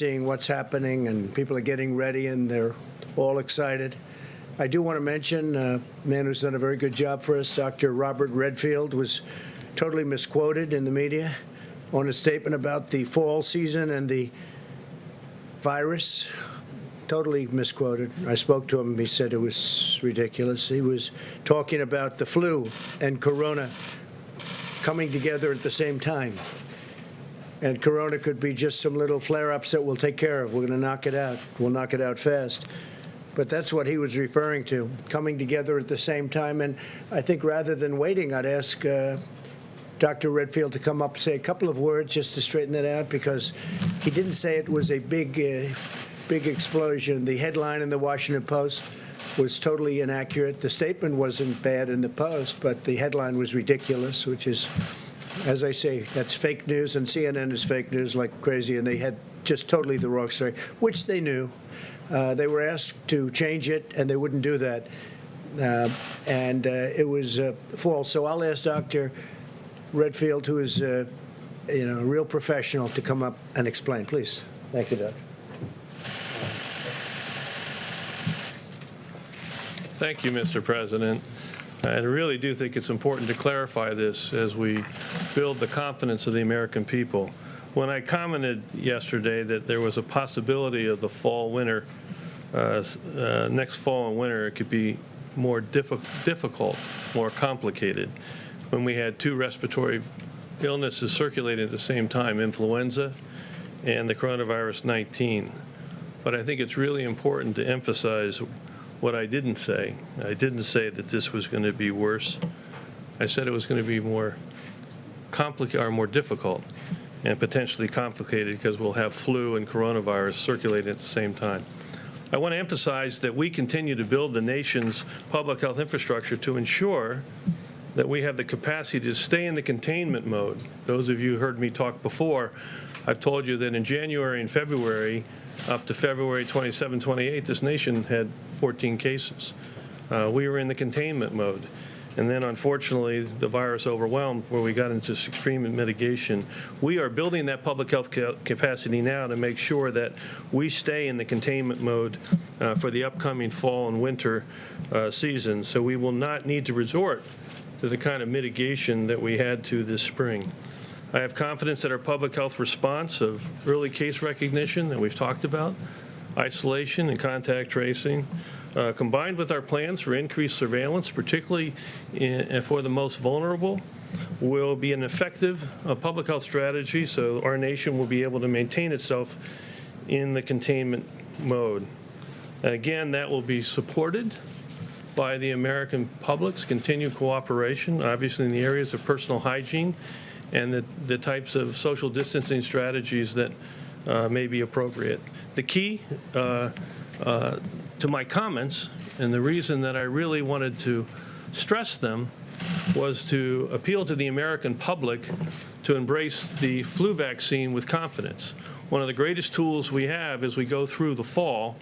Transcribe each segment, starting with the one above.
seeing what's happening, and people are getting ready, and they're all excited. I do want to mention a man who's done a very good job for us, Dr. Robert Redfield, was totally misquoted in the media on a statement about the fall season and the virus. Totally misquoted. I spoke to him. He said it was ridiculous. He was talking about the flu and corona coming together at the same time. And corona could be just some little flare-ups that we'll take care of. We're going to knock it out. We'll knock it out fast. But that's what he was referring to, coming together at the same time. And I think rather than waiting, I'd ask Dr. Redfield to come up and say a couple of words just to straighten that out, because he didn't say it was a big explosion. The headline in the Washington Post was totally inaccurate. The statement wasn't bad in the Post, but the headline was ridiculous, which is, as I say, that's fake news, and CNN is fake news like crazy, and they had just totally the wrong story, which they knew. They were asked to change it, and they wouldn't do that, and it was false. So I'll ask Dr. Redfield, who is a real professional, to come up and explain, please. Thank you, Doc. Thank you, Mr. President. I really do think it's important to clarify this as we build the confidence of the American people. When I commented yesterday that there was a possibility of the fall-winter, next fall and winter, it could be more difficult, more complicated. When we had two respiratory illnesses circulating at the same time, influenza and the coronavirus 19. But I think it's really important to emphasize what I didn't say. I didn't say that this was going to be worse. I said it was going to be more complicated or more difficult and potentially complicated because we'll have flu and coronavirus circulating at the same time. I want to emphasize that we continue to build the nation's public health infrastructure to ensure that we have the capacity to stay in the containment mode. Those of you who heard me talk before, I've told you that in January and February, up to February 27, 28, this nation had 14 cases. We were in the containment mode. And then, unfortunately, the virus overwhelmed where we got into extreme mitigation. We are building that public health capacity now to make sure that we stay in the containment mode for the upcoming fall and winter season. So we will not need to resort to the kind of mitigation that we had to this spring. I have confidence that our public health response of early case recognition that we've talked about, isolation and contact tracing, combined with our plans for increased surveillance, particularly for the most vulnerable, will be an effective public health strategy so our nation will be able to maintain itself in the containment mode. And again, that will be supported by the American public's continued cooperation, obviously in the areas of personal hygiene and the types of social distancing strategies that may be appropriate. The key to my comments, and the reason that I really wanted to stress them, was to appeal to the American public to embrace the flu vaccine with confidence. One of the greatest tools we have as we go through the fall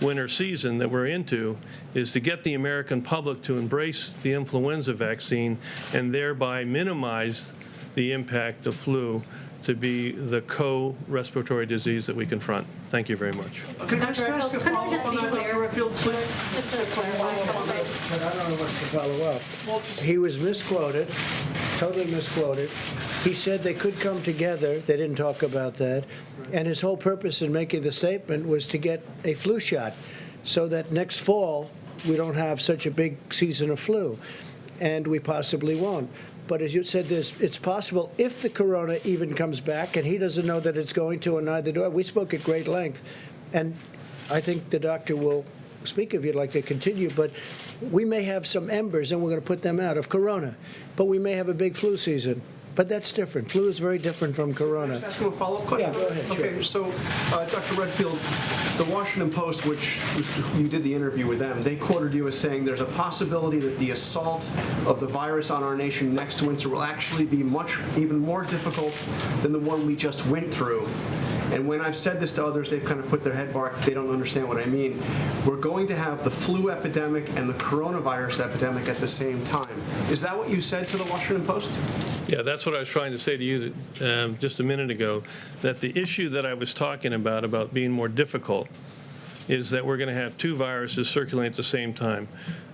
winter season that we're into is to get the American public to embrace the influenza vaccine and thereby minimize the impact of flu to be the co-respiratory disease that we confront. Thank you very much. Can I just ask a follow-up on that, Dr. Redfield, please? Just to clarify. But I don't know what to follow up. He was misquoted, totally misquoted. He said they could come together. They didn't talk about that. And his whole purpose in making the statement was to get a flu shot so that next fall we don't have such a big season of flu. And we possibly won't. But as you said, it's possible if the corona even comes back, and he doesn't know that it's going to, and neither do I. We spoke at great length, and I think the doctor will speak if you'd like to continue, but we may have some embers, and we're going to put them out, of corona, but we may have a big flu season. But that's different. Flu is very different from corona. Can I ask him a follow-up question? Yeah, go ahead. Okay, so Dr. Redfield, the Washington Post, which you did the interview with them, they quoted you as saying there's a possibility that the assault of the virus on our nation next winter will actually be even more difficult than the one we just went through. And when I've said this to others, they've kind of put their head back. They don't understand what I mean. We're going to have the flu epidemic and the coronavirus epidemic at the same time. Is that what you said to the Washington Post? Yeah, that's what I was trying to say to you just a minute ago, that the issue that I was talking about being more difficult, is that we're going to have two viruses circulating at the same time.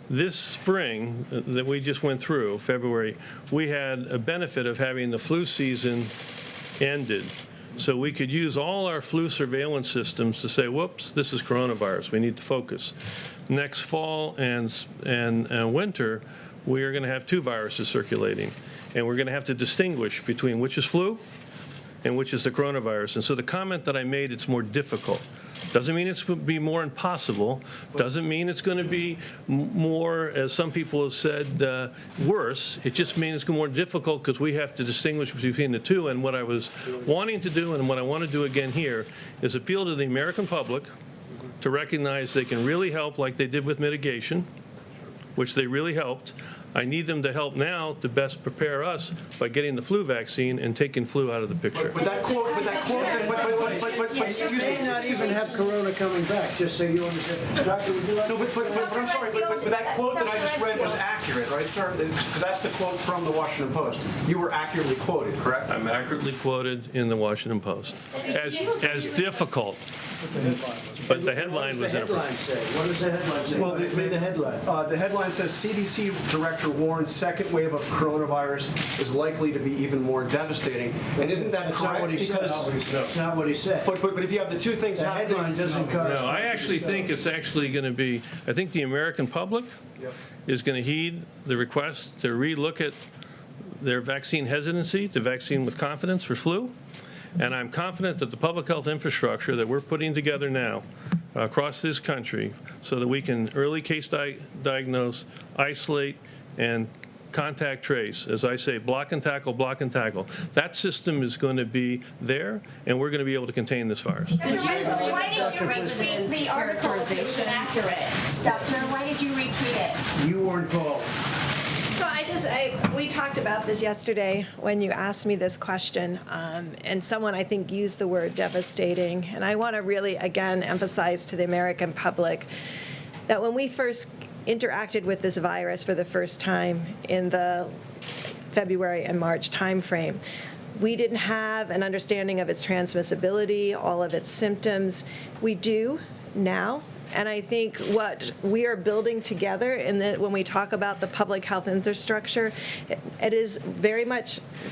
This spring that we just went through, February, we had a benefit of having the flu season ended. So we could use all our flu surveillance systems to say, whoops, this is coronavirus. We need to focus. Next fall and winter, we are going to have two viruses circulating. And we're going to have to distinguish between which is flu and which is the coronavirus. And so the comment that I made, it's more difficult. Doesn't mean it's going to be more impossible. Doesn't mean it's going to be more, as some people have said, worse. It just means it's more difficult because we have to distinguish between the two. And what I was wanting to do, and what I want to do again here, is appeal to the American public to recognize they can really help like they did with mitigation, which they really helped. I need them to help now to best prepare us by getting the flu vaccine and taking flu out of the picture. But that quote, excuse me. May not even have corona coming back, just so you understand. Doctor, would you like? No, but I'm sorry, but that quote that I just read was accurate, right, sir? That's the quote from the Washington Post. You were accurately quoted, correct? I'm accurately quoted in the Washington Post as difficult. But the headline was What does the headline say? What does the headline say? Well, Read the headline. The headline says CDC Director warns second wave of coronavirus is likely to be even more devastating. And isn't that That's not correct? what he said. That's not what he said. But if you have the two things The happening. headline doesn't cover. No, I actually think it's actually going to be, I think the American public is going to heed the request to relook at their vaccine hesitancy to vaccine with confidence for flu. And I'm confident that the public health infrastructure that we're putting together now across this country so that we can early case diagnose, isolate, and contact trace, as I say, block and tackle, that system is going to be there, and we're going to be able to contain this virus. Why did you retweet the article if it was inaccurate? Doctor, why did you retweet it? You weren't called. So we talked about this yesterday when you asked me this question, and someone I think used the word devastating. And I want to really, again, emphasize to the American public that when we first interacted with this virus for the first time in the February and March timeframe, we didn't have an understanding of its transmissibility, all of its symptoms. We do now. And I think what we are building together when we talk about the public health infrastructure, it is very much